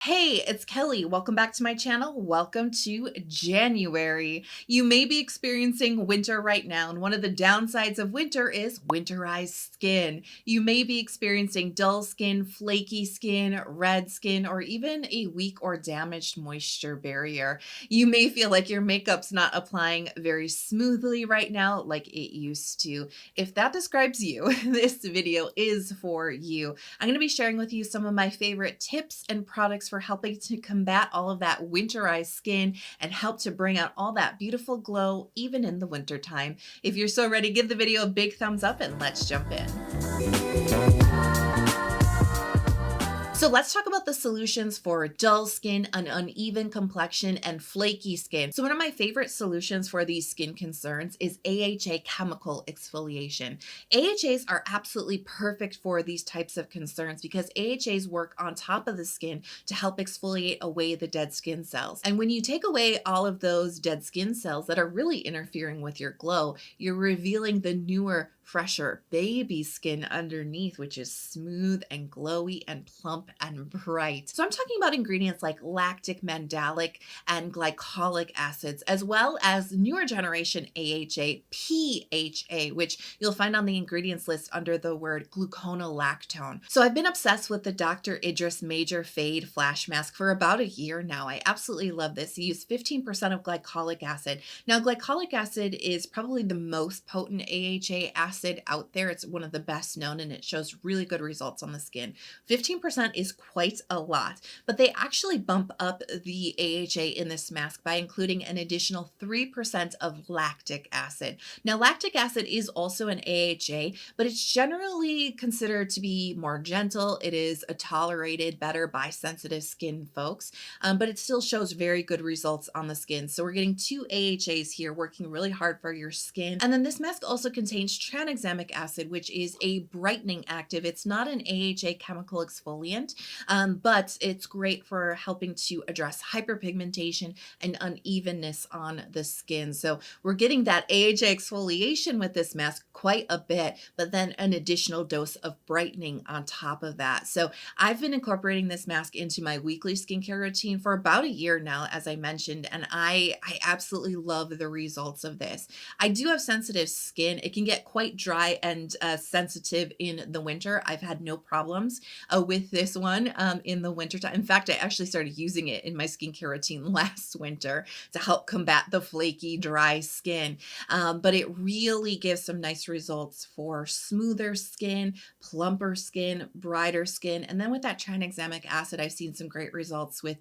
Hey, it's Kelly. Welcome back to my channel. Welcome to January. You may be experiencing winter right now, and one of the downsides of winter is winterized skin. You may be experiencing dull skin, flaky skin, red skin, or even a weak or damaged moisture barrier. You may feel like your makeup's not applying very smoothly right now like it used to. If that describes you, this video is for you. I'm going to be sharing with you some of my favorite tips and products for helping to combat all of that winterized skin and help to bring out all that beautiful glow even in the winter time. If you're so ready, give the video a big thumbs up and let's jump in. So let's talk about the solutions for dull skin, an uneven complexion, and flaky skin. So one of my favorite solutions for these skin concerns is AHA chemical exfoliation. AHAs are absolutely perfect for these types of concerns because AHAs work on top of the skin to help exfoliate away the dead skin cells. And when you take away all of those dead skin cells that are really interfering with your glow, you're revealing the newer, fresher baby skin underneath, which is smooth and glowy and plump and bright. So I'm talking about ingredients like lactic mandelic and glycolic acids, as well as newer generation AHA, PHA, which you'll find on the ingredients list under the word gluconolactone. So I've been obsessed with the Dr. Idriss Major Fade Flash Mask for about a year now. I absolutely love this. You use 15% of glycolic acid. Now, glycolic acid is probably the most potent AHA acid out there. It's one of the best known and it shows really good results on the skin. 15% is quite a lot, but they actually bump up the AHA in this mask by including an additional 3% of lactic acid. Now, lactic acid is also an AHA, but it's generally considered to be more gentle. It is tolerated better by sensitive skin folks, but it still shows very good results on the skin. So we're getting two AHAs here working really hard for your skin. And then this mask also contains tranexamic acid, which is a brightening active. It's not an AHA chemical exfoliant, but it's great for helping to address hyperpigmentation and unevenness on the skin. So we're getting that AHA exfoliation with this mask quite a bit, but then an additional dose of brightening on top of that. So I've been incorporating this mask into my weekly skincare routine for about a year now, as I mentioned, and I absolutely love the results of this. I do have sensitive skin. It can get quite dry and sensitive in the winter. I've had no problems with this one in the winter time. In fact, I actually started using it in my skincare routine last winter to help combat the flaky, dry skin. But it really gives some nice results for smoother skin, plumper skin, brighter skin. And then with that tranexamic acid, I've seen some great results with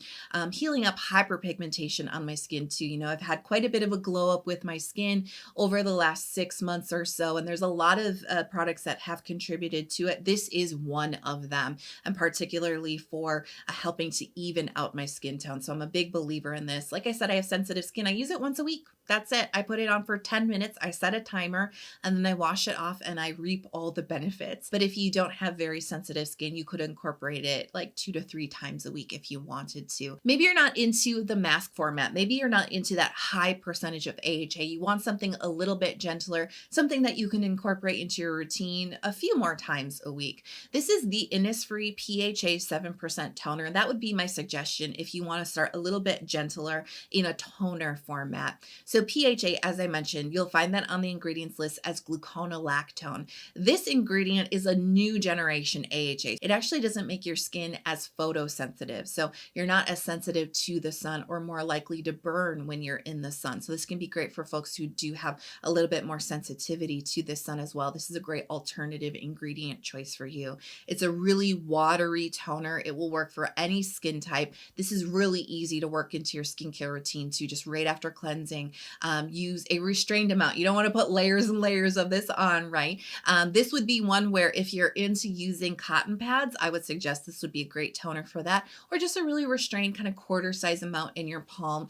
healing up hyperpigmentation on my skin too. You know, I've had quite a bit of a glow up with my skin over the last 6 months or so, and there's a lot of products that have contributed to it. This is one of them, and particularly for helping to even out my skin tone. So I'm a big believer in this. Like I said, I have sensitive skin. I use it once a week. That's it. I put it on for 10 minutes. I set a timer and then I wash it off and I reap all the benefits. But if you don't have very sensitive skin, you could incorporate it like 2 to 3 times a week if you wanted to. Maybe you're not into the mask format. Maybe you're not into that high percentage of AHA. You want something a little bit gentler, something that you can incorporate into your routine a few more times a week. This is the Innisfree PHA 7% toner. And that would be my suggestion if you want to start a little bit gentler in a toner format. So PHA, as I mentioned, you'll find that on the ingredients list as gluconolactone. This ingredient is a new generation AHA. It actually doesn't make your skin as photosensitive. So you're not as sensitive to the sun or more likely to burn when you're in the sun. So this can be great for folks who do have a little bit more sensitivity to the sun as well. This is a great alternative ingredient choice for you. It's a really watery toner. It will work for any skin type. This is really easy to work into your skincare routine too, just right after cleansing. Use a restrained amount. You don't want to put layers and layers of this on, right? This would be one where if you're into using cotton pads, I would suggest this would be a great toner for that, or just a really restrained kind of quarter size amount in your palm,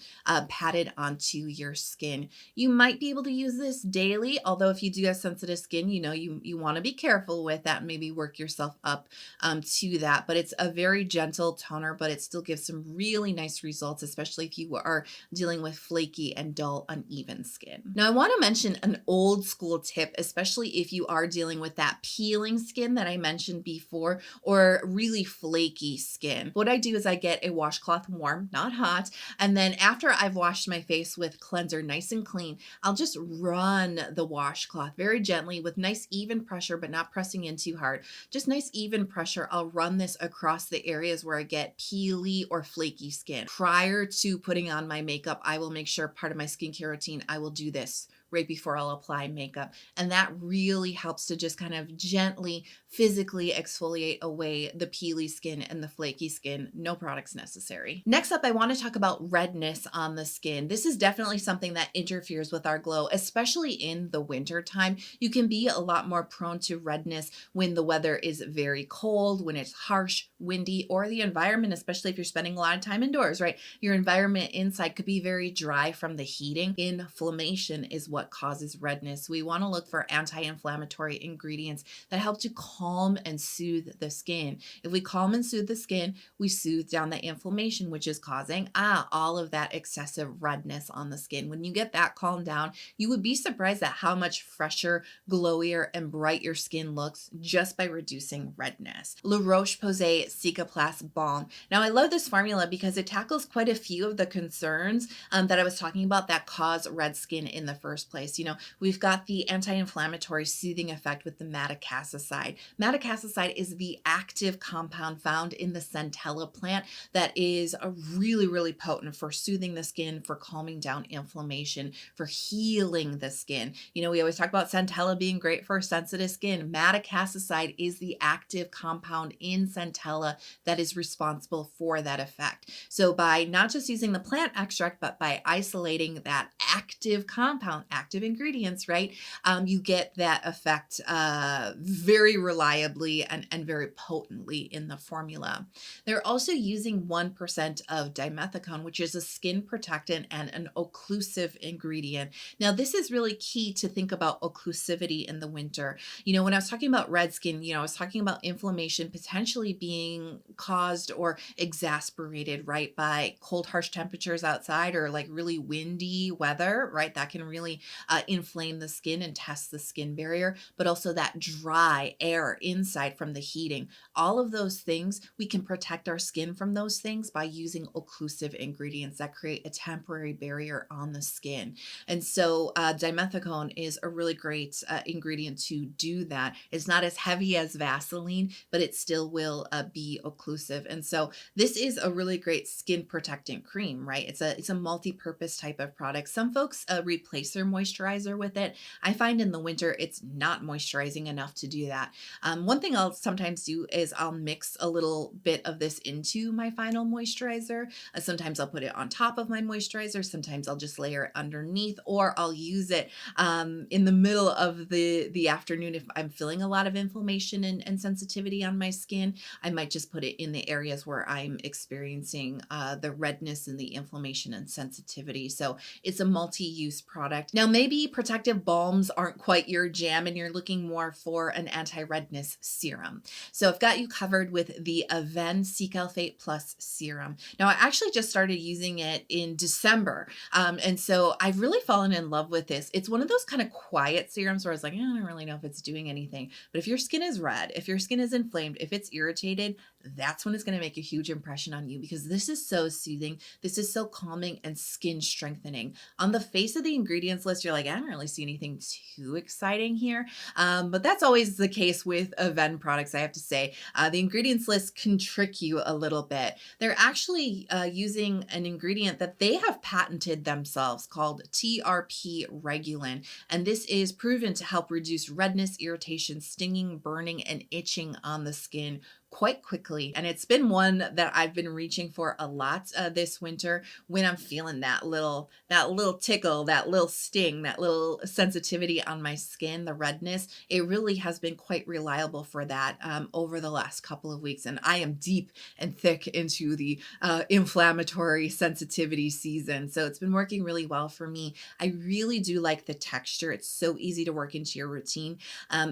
patted onto your skin. You might be able to use this daily, although if you do have sensitive skin, you know, you want to be careful with that and maybe work yourself up to that. But it's a very gentle toner, but it still gives some really nice results, especially if you are dealing with flaky and dull, uneven skin. Now, I want to mention an old school tip, especially if you are dealing with that peeling skin that I mentioned before, or really flaky skin. What I do is I get a washcloth warm, not hot, and then after I've washed my face with cleanser nice and clean, I'll just run the washcloth very gently with nice even pressure, but not pressing in too hard. Just nice even pressure. I'll run this across the areas where I get peely or flaky skin. Prior to putting on my makeup, I will make sure part of my skincare routine, I will do this right before I'll apply makeup. And that really helps to just kind of gently, physically exfoliate away the peely skin and the flaky skin. No products necessary. Next up, I want to talk about redness on the skin. This is definitely something that interferes with our glow, especially in the winter time. You can be a lot more prone to redness when the weather is very cold, when it's harsh, windy, or the environment, especially if you're spending a lot of time indoors, right? Your environment inside could be very dry from the heating. Inflammation is what causes redness. We want to look for anti-inflammatory ingredients that help to calm and soothe the skin. If we calm and soothe the skin, we soothe down the inflammation, which is causing all of that excessive redness on the skin. When you get that calmed down, you would be surprised at how much fresher, glowier, and bright your skin looks just by reducing redness. Le Roche-Posay Cicaplast Balm. Now, I love this formula because it tackles quite a few of the concerns that I was talking about that cause red skin in the first place. You know, we've got the anti-inflammatory soothing effect with the madecassoside. Madecassoside is the active compound found in the centella plant that is a really potent for soothing the skin, for calming down inflammation, for healing the skin. You know, we always talk about centella being great for sensitive skin. Madecassoside is the active compound in centella that is responsible for that effect. So by not just using the plant extract, but by isolating that active compound, active ingredients, right? You get that effect very reliably and very potently in the formula. They're also using 1% of dimethicone, which is a skin protectant and an occlusive ingredient. Now, this is really key to think about occlusivity in the winter. You know, when I was talking about red skin, you know, I was talking about inflammation potentially being caused or exasperated, right, by cold, harsh temperatures outside or like really windy weather, right? That can really inflame the skin and test the skin barrier, but also that dry air inside from the heating. All of those things, we can protect our skin from those things by using occlusive ingredients that create a temporary barrier on the skin. And so dimethicone is a really great ingredient to do that. It's not as heavy as Vaseline, but it still will be occlusive. And so this is a really great skin protectant cream, right? It's a multi-purpose type of product. Some folks replace their moisturizer with it. I find in the winter it's not moisturizing enough to do that. One thing I'll sometimes do is I'll mix a little bit of this into my final moisturizer. Sometimes I'll put it on top of my moisturizer. Sometimes I'll just layer it underneath, or I'll use it in the middle of the afternoon if I'm feeling a lot of inflammation and sensitivity on my skin. I might just put it in the areas where I'm experiencing the redness and the inflammation and sensitivity. So it's a multi-use product. Now, maybe protective balms aren't quite your jam and you're looking more for an anti-redness serum. So I've got you covered with the Avene Cicalfate Plus Serum. Now, I actually just started using it in December. And so I've really fallen in love with this. It's one of those kind of quiet serums where I was like, I don't really know if it's doing anything. But if your skin is red, if your skin is inflamed, if it's irritated, that's when it's going to make a huge impression on you, because this is so soothing. This is so calming and skin strengthening. On the face of the ingredients list, you're like, I don't really see anything too exciting here. But that's always the case with Avene products, I have to say. The ingredients list can trick you a little bit. They're actually using an ingredient that they have patented themselves called TRP Regulin. And this is proven to help reduce redness, irritation, stinging, burning, and itching on the skin quite quickly. And it's been one that I've been reaching for a lot this winter when I'm feeling that little tickle, that little sting, that little sensitivity on my skin, the redness. It really has been quite reliable for that over the last couple of weeks. And I am deep and thick into the inflammatory sensitivity season. So it's been working really well for me. I really do like the texture. It's so easy to work into your routine,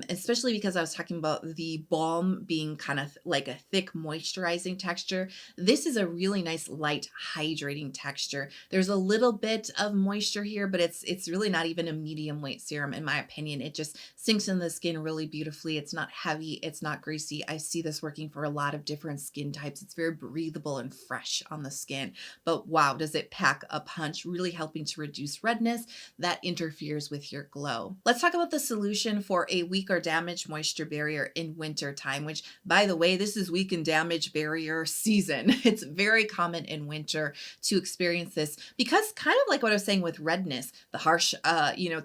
especially because I was talking about the balm being kind of like a thick moisturizing texture. This is a really nice light hydrating texture. There's a little bit of moisture here, but it's really not even a medium weight serum in my opinion. It just sinks in the skin really beautifully. It's not heavy, it's not greasy. I see this working for a lot of different skin types. It's very breathable and fresh on the skin, but wow, does it pack a punch, really helping to reduce redness that interferes with your glow. Let's talk about the solution for a weak or damaged moisture barrier in winter time, which by the way, this is weak and damaged barrier season. It's very common in winter to experience this because kind of like what I was saying with redness, the harsh,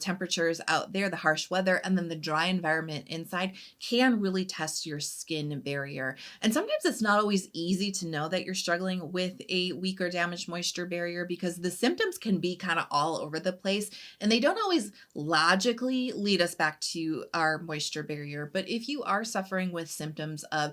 temperatures out there, the harsh weather, and then the dry environment inside can really test your skin barrier. And sometimes it's not always easy to know that you're struggling with a weak or damaged moisture barrier because the symptoms can be kind of all over the place and they don't always logically lead us back to our moisture barrier. But if you are suffering with symptoms of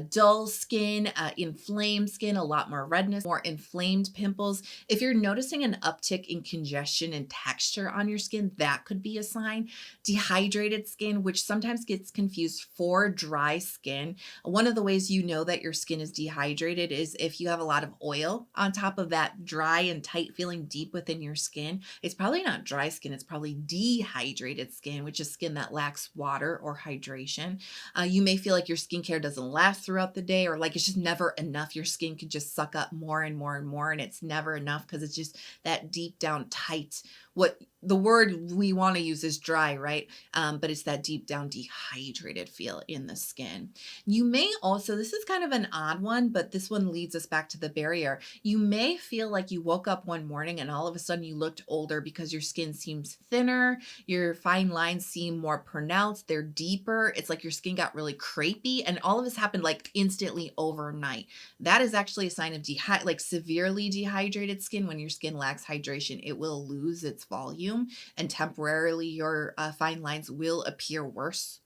dull skin, inflamed skin, a lot more redness, more inflamed pimples, if you're noticing an uptick in congestion and texture on your skin, that could be a sign. Dehydrated skin, which sometimes gets confused for dry skin. One of the ways you know that your skin is dehydrated is if you have a lot of oil on top of that dry and tight feeling deep within your skin. It's probably not dry skin, it's probably dehydrated skin, which is skin that lacks water or hydration. You may feel like your skincare doesn't last throughout the day, or like it's just never enough. Your skin can just suck up more and more and more, and it's never enough because it's just that deep down tight. What the word we want to use is dry, right? But it's that deep down dehydrated feel in the skin. You may also, this is kind of an odd one, but this one leads us back to the barrier. You may feel like you woke up one morning and all of a sudden you looked older because your skin seems thinner, your fine lines seem more pronounced, they're deeper. It's like your skin got really crepey, and all of this happened like instantly overnight. That is actually a sign of severely dehydrated skin. When your skin lacks hydration, it will lose its volume and temporarily your fine lines will appear worse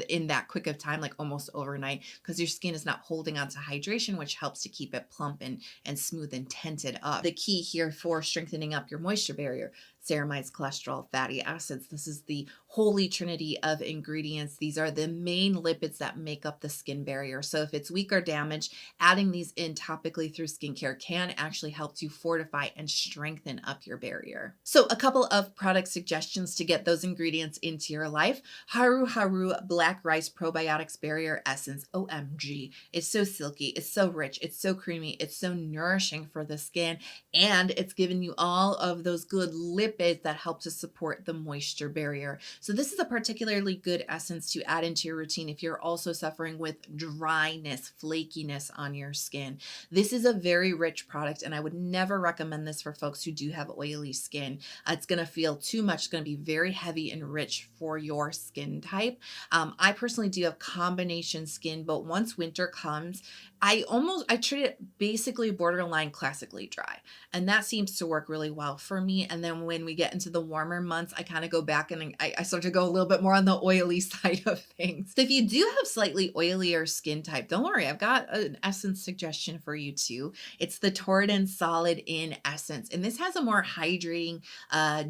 in that quick of time, like almost overnight, because your skin is not holding on to hydration, which helps to keep it plump and smooth and tinted up. The key here for strengthening up your moisture barrier: ceramides, cholesterol, fatty acids. This is the holy trinity of ingredients. These are the main lipids that make up the skin barrier. So if it's weak or damaged, adding these in topically through skincare can actually help to fortify and strengthen up your barrier. So a couple of product suggestions to get those ingredients into your life. Haruharu Black Rice Probiotics Barrier Essence. OMG. It's so silky. It's so rich. It's so creamy. It's so nourishing for the skin. And it's giving you all of those good lipids that help to support the moisture barrier. So this is a particularly good essence to add into your routine if you're also suffering with dryness, flakiness on your skin. This is a very rich product, and I would never recommend this for folks who do have oily skin. It's going to feel too much. It's going to be very heavy and rich for your skin type. I personally do have combination skin, but once winter comes, I treat it basically borderline classically dry. And that seems to work really well for me. And then when we get into the warmer months, I kind of go back and I start to go a little bit more on the oily side of things. So if you do have slightly oilier skin type, don't worry, I've got an essence suggestion for you too. It's the Torriden Solid In Essence. And this has a more hydrating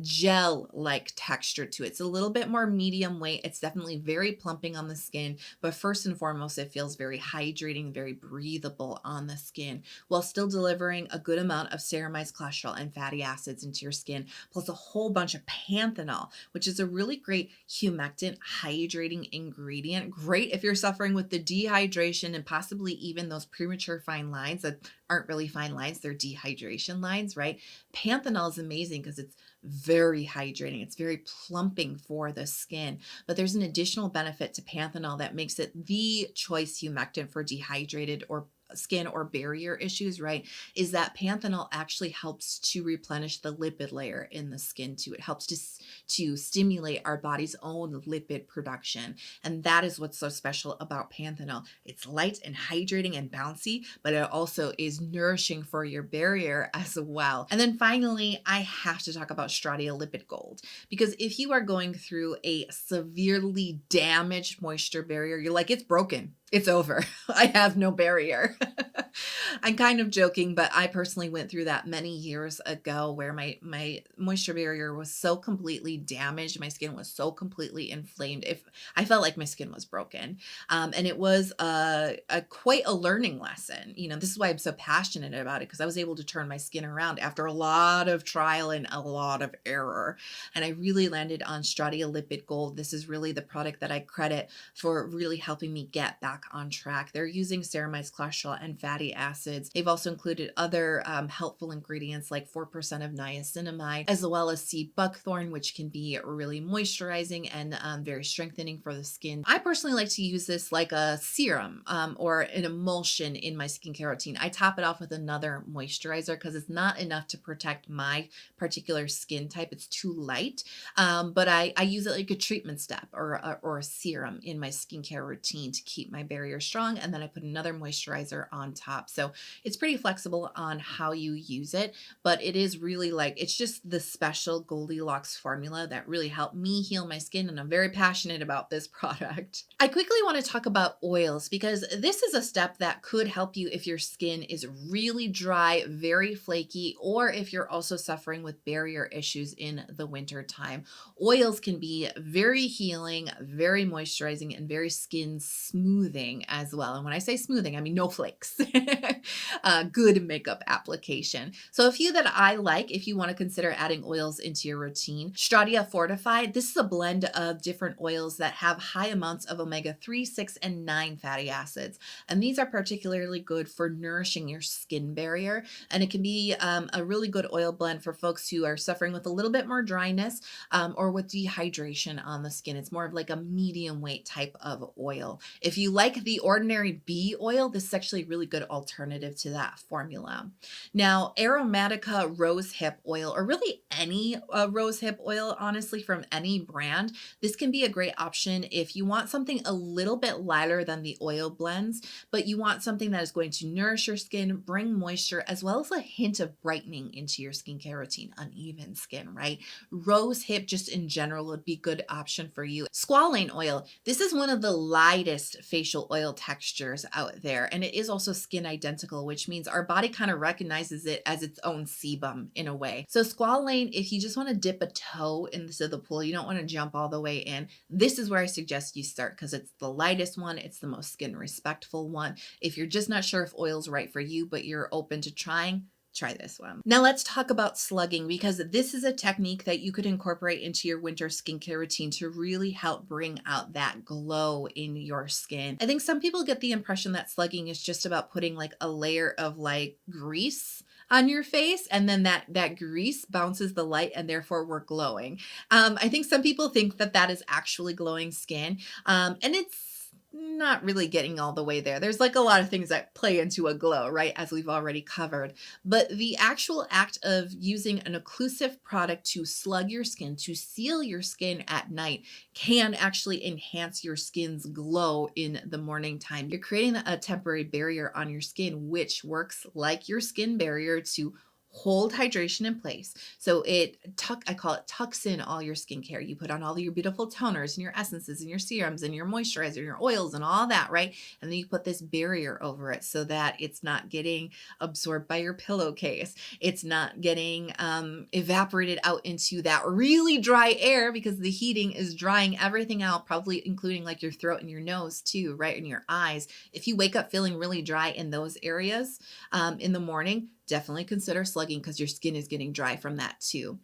gel-like texture to it. It's a little bit more medium weight. It's definitely very plumping on the skin, but first and foremost, it feels very hydrating, very breathable on the skin, while still delivering a good amount of ceramides, cholesterol, and fatty acids into your skin, plus a whole bunch of panthenol, which is a really great humectant, hydrating ingredient. Great if you're suffering with the dehydration and possibly even those premature fine lines that aren't really fine lines, they're dehydration lines, right? Panthenol is amazing because it's very hydrating. It's very plumping for the skin, but there's an additional benefit to panthenol that makes it the choice humectant for dehydrated or skin or barrier issues, right, is that panthenol actually helps to replenish the lipid layer in the skin too. It helps to stimulate our body's own lipid production. And that is what's so special about panthenol. It's light and hydrating and bouncy, but it also is nourishing for your barrier as well. And then finally, I have to talk about Stratia Lipid Gold, because if you are going through a severely damaged moisture barrier, you're like, it's broken. It's over. I have no barrier. I'm kind of joking, but I personally went through that many years ago where my moisture barrier was so completely damaged. My skin was so completely inflamed. If I felt like my skin was broken. And it was quite a learning lesson. You know, this is why I'm so passionate about it, because I was able to turn my skin around after a lot of trial and a lot of error. And I really landed on Stratia Lipid Gold. This is really the product that I credit for really helping me get back on track. They're using ceramized cholesterol and fatty acids. They've also included other helpful ingredients like 4% of niacinamide, as well as sea buckthorn, which can be really moisturizing and very strengthening for the skin. I personally like to use this like a serum or an emulsion in my skincare routine. I top it off with another moisturizer because it's not enough to protect my particular skin type. It's too light, but I use it like a treatment step or a serum in my skincare routine to keep my barrier strong, and then I put another moisturizer on top. So it's pretty flexible on how you use it, but it is really like, it's just the special Goldilocks formula that really helped me heal my skin, and I'm very passionate about this product. I quickly want to talk about oils, because this is a step that could help you if your skin is really dry, very flaky, or if you're also suffering with barrier issues in the winter time. Oils can be very healing, very moisturizing, and very skin smoothing as well. And when I say smoothing, I mean no flakes. Good makeup application. So a few that I like, if you want to consider adding oils into your routine: Stratia Fortify. This is a blend of different oils that have high amounts of omega-3, 6, and 9 fatty acids. And these are particularly good for nourishing your skin barrier. And it can be a really good oil blend for folks who are suffering with a little bit more dryness or with dehydration on the skin. It's more of like a medium weight type of oil. If you like the Ordinary bee oil, this is actually a really good alternative to that formula. Now, Aromatica Rosehip Oil, or really any rosehip oil, honestly, from any brand, this can be a great option if you want something a little bit lighter than the oil blends, but you want something that is going to nourish your skin, bring moisture, as well as a hint of brightening into your skincare routine. Uneven skin, right? Rosehip just in general would be a good option for you. Squalane oil. This is one of the lightest facial oil textures out there, and it is also skin identical, which means our body kind of recognizes it as its own sebum in a way. So squalane, if you just want to dip a toe into the pool, you don't want to jump all the way in, this is where I suggest you start, because it's the lightest one, it's the most skin respectful one. If you're just not sure if oil's right for you, but you're open to trying, try this one. Now let's talk about slugging, because this is a technique that you could incorporate into your winter skincare routine to really help bring out that glow in your skin. I think some people get the impression that slugging is just about putting like a layer of like grease on your face, and then that grease bounces the light and therefore we're glowing. I think some people think that that is actually glowing skin, and it's not really getting all the way there. There's like a lot of things that play into a glow, right? As we've already covered. But the actual act of using an occlusive product to slug your skin, to seal your skin at night, can actually enhance your skin's glow in the morning time. You're creating a temporary barrier on your skin, which works like your skin barrier to hold hydration in place. So I call it tucks in all your skincare. You put on all your beautiful toners and your essences and your serums and your moisturizer and your oils and all that, right? And then you put this barrier over it so that it's not getting absorbed by your pillowcase. It's not getting evaporated out into that really dry air, because the heating is drying everything out, probably including like your throat and your nose too, right? And your eyes. If you wake up feeling really dry in those areas in the morning, definitely consider slugging, because your skin is getting dry from that too.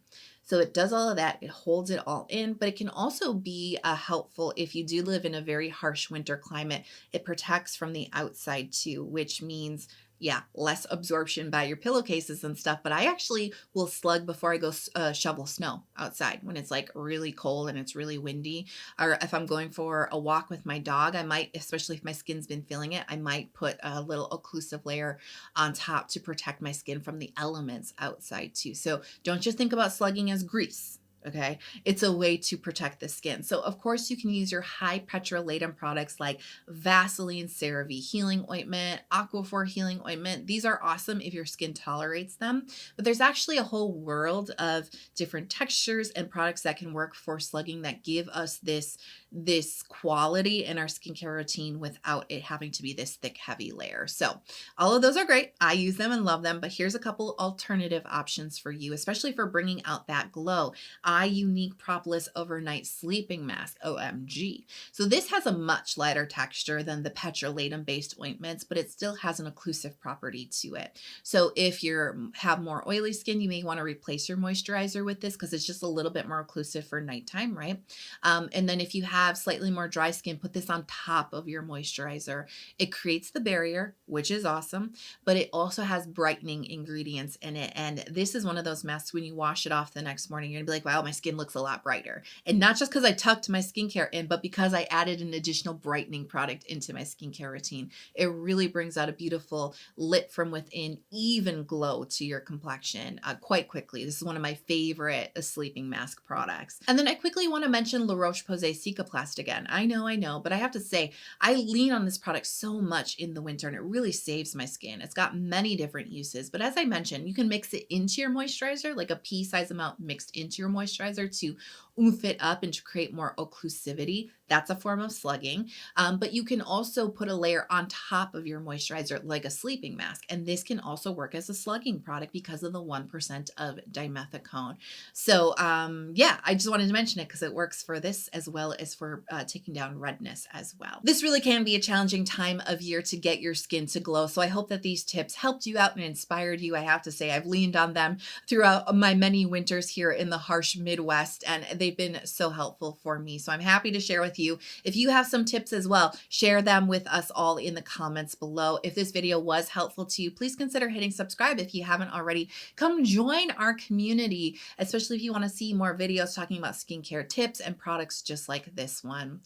So it does all of that. It holds it all in, but it can also be helpful if you do live in a very harsh winter climate. It protects from the outside too, which means yeah, less absorption by your pillowcases and stuff, but I actually will slug before I go shovel snow outside when it's like really cold and it's really windy. Or if I'm going for a walk with my dog, I might, especially if my skin's been feeling it, I might put a little occlusive layer on top to protect my skin from the elements outside too. So don't just think about slugging as grease. Okay, it's a way to protect the skin. So of course you can use your high petrolatum products like Vaseline CeraVe healing ointment, Aquaphor healing ointment. These are awesome if your skin tolerates them, but there's actually a whole world of different textures and products that can work for slugging that give us this quality in our skincare routine without it having to be this thick, heavy layer. So all of those are great. I use them and love them, but here's a couple alternative options for you, especially for bringing out that glow. iUnik Propolis Overnight Sleeping Mask, OMG. So this has a much lighter texture than the petrolatum based ointments, but it still has an occlusive property to it. So if you have more oily skin, you may want to replace your moisturizer with this because it's just a little bit more occlusive for nighttime, right? And then if you have slightly more dry skin, put this on top of your moisturizer. It creates the barrier, which is awesome, but it also has brightening ingredients in it. And this is one of those masks when you wash it off the next morning, you're gonna be like, wow, my skin looks a lot brighter. And not just because I tucked my skincare in, but because I added an additional brightening product into my skincare routine. It really brings out a beautiful lit from within, even glow to your complexion quite quickly. This is one of my favorite sleeping mask products. And then I quickly want to mention La Roche-Posay Cicaplast again. I know, but I have to say, I lean on this product so much in the winter and it really saves my skin. It's got many different uses, but as I mentioned, you can mix it into your moisturizer, like a pea-size amount mixed into your moisturizer to oomph it up and to create more occlusivity. That's a form of slugging. But you can also put a layer on top of your moisturizer like a sleeping mask. And this can also work as a slugging product because of the 1% of dimethicone. So yeah, I just wanted to mention it because it works for this as well as for taking down redness as well. This really can be a challenging time of year to get your skin to glow. So I hope that these tips helped you out and inspired you. I have to say, I've leaned on them throughout my many winters here in the harsh Midwest, and they've been so helpful for me. So I'm happy to share with you. If you have some tips as well, share them with us all in the comments below. If this video was helpful to you, please consider hitting subscribe if you haven't already. Come join our community, especially if you want to see more videos talking about skincare tips and products just like this one.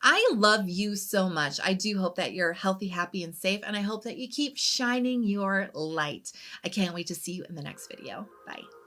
I love you so much. I do hope that you're healthy, happy, and safe, and I hope that you keep shining your light. I can't wait to see you in the next video. Bye.